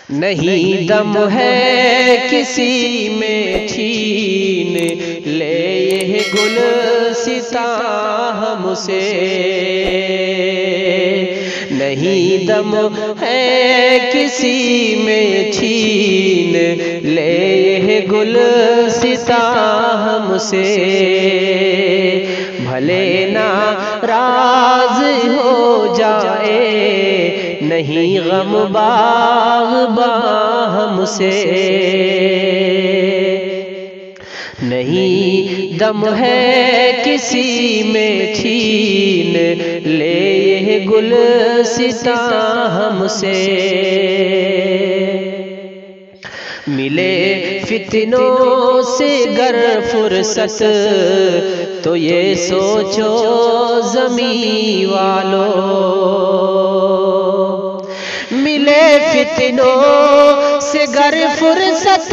نہیں دم ہے کسی میں چھین لے یہ گلستاں ہم سے، نہیں دم ہے کسی میں چھین لے یہ گلستاں ہم سے، بھلے ناراض ہو جائے نہیں غم باغباں ہم سے، نہیں دم ہے کسی میں چھین لے یہ گلستاں ہم سے، ملے فتنوں سے گر فرصت تو یہ سوچو زمین والو، ملے فتنوں سے گر فرصت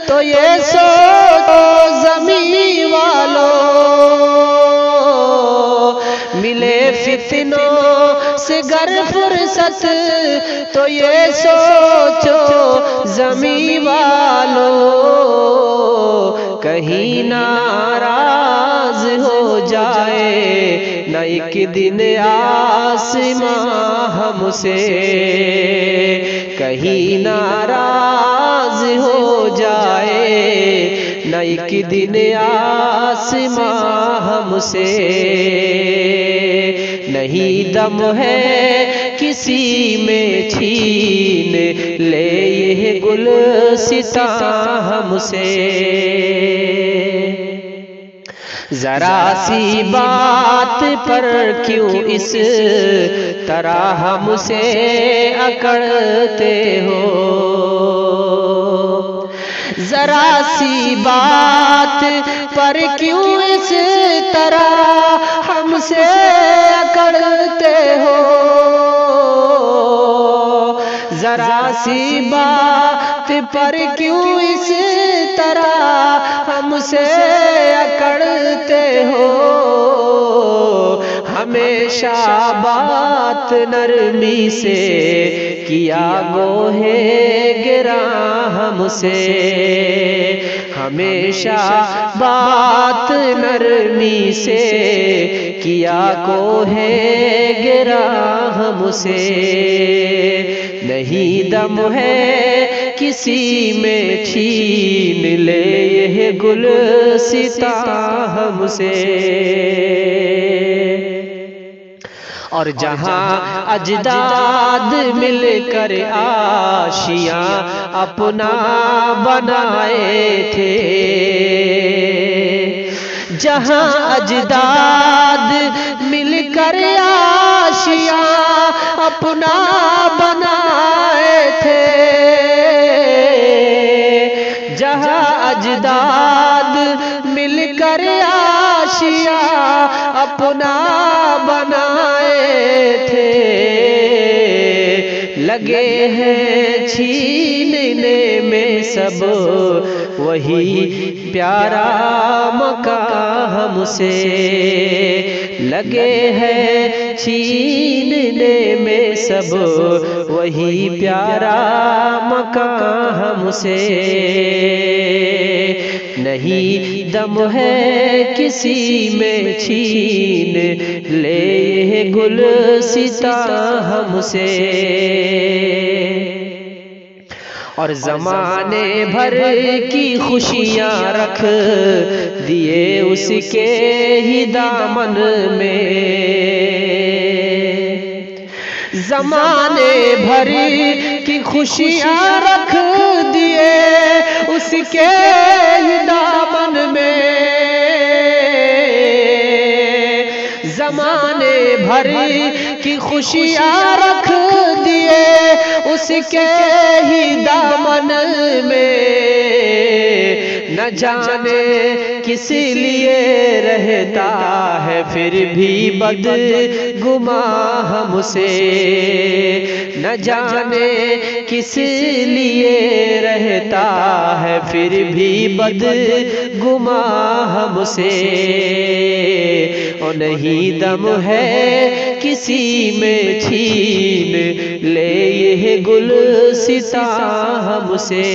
تو یہ سوچو زمین والو، ملے فتنوں سے گر فرصت تو یہ سوچو زمین والو، کہیں ناراض ہو جائے نہ ایک دن آسماں ہم سے، کہیں ناراض ہو جائے نہ ایک دن آسماں ہم سے، نہیں دم ہے کسی میں چھین لے یہ گلستاں ہم سے، ذرا سی بات پر کیوں اس طرح ہم سے اکڑتے ہو، ذرا سی بات پر کیوں اس طرح ہم سے اکڑتے ہو، ذرا سی بات پر کیوں اس طرح ہم سے اکڑتے ہو، ہمیشہ بات نرمی سے کیا گوہے گراں ہم سے، ہمیشہ بات نرمی سے کیا گوہے گراں ہم سے، نہیں دم ہے کسی میں چھین لے یہ گلستاں ہم سے، اور جہاں اجداد مل کر آشیاں اپنا بنائے تھے، جہاں اجداد مل کر آشیاں اپنا بنائے تھے، جہاں اجداد مل کر آشیاں اپنا بنائے تھے، لگے ہیں چھیننے میں سب وہی پیارا مکان ہم سے، لگے ہیں چھیننے میں سب وہی پیارا مکان ہم سے، نہیں دم ہے کسی میں چھین لے یہ گلستاں ہم سے، اور زمانے بھر کی خوشیاں رکھ دیے اس کے ہی دامن میں، زمانے بھر کی خوشیاں رکھ دیے اس کے ہی دامن میں، زمانے بھر کی خوشیاں رکھ دیے اس کے ہی دامن میں، نہ جانے کس لیے رہتا ہے پھر بھی بدگماں ہم سے، نہ جانے کس لیے رہتا ہے پھر بھی بدگماں ہم سے، اور نہیں دم ہے کسی میں چھین لے یہ گلستاں ہم سے،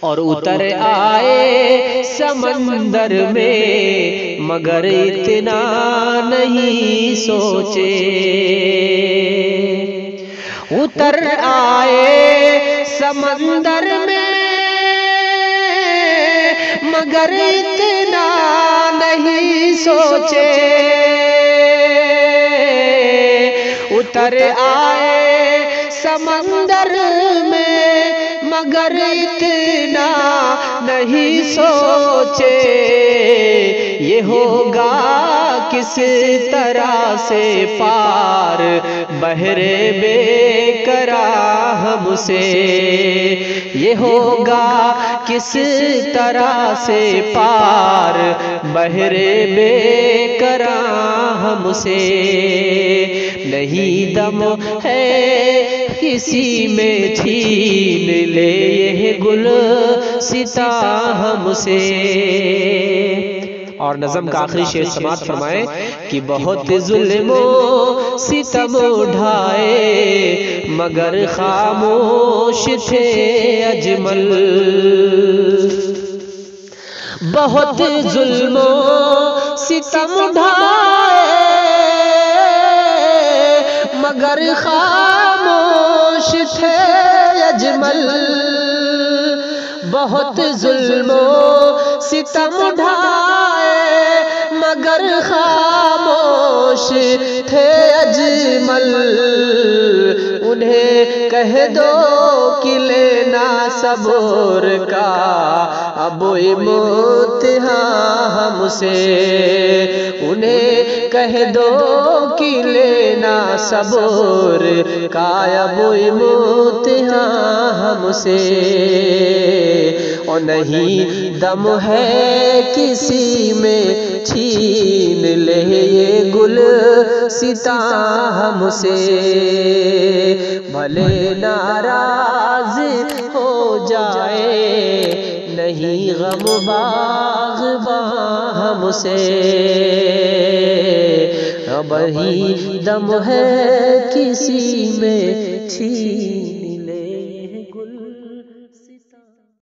اور اتر آئے سمندر میں مگر اتنا نہیں سوچے، اتر آئے سمندر میں مگر اتنا نہیں سوچے، اتر آئے سمندر میں مگر اتنا نہیں سوچے، یہ ہوگا کس طرح سے پار بحر بے قرار ہم سے، یہ ہوگا کس طرح سے پار بحر بے قرار ہم سے، نہیں دم ہے کسی میں چھین لے یہ گلستاں ہم سے۔ اور نظم کا آخری شعر سماعت فرمائیں کہ بہت ظلم و ستم اٹھائے مگر خاموش تھے اجمل، بہت ظلم و ستم اٹھائے مگر خاموش تھے اجمل، بہت ظلم و ستم اٹھائے مگر خاموش تھے اجمل، انہیں کہہ دو کہ لینا صبر کا اب امتحان ہم سے، انہیں کہہ دو کہ لینا صبر کا اب امتحان ہم سے، اور نہیں دم ہے کسی میں چھین لے یہ گلستاں ہم سے، بھلے ناراض ہو جائے نہیں غم باغباں ہم سے، اب ہی دم ہے کسی میں چھین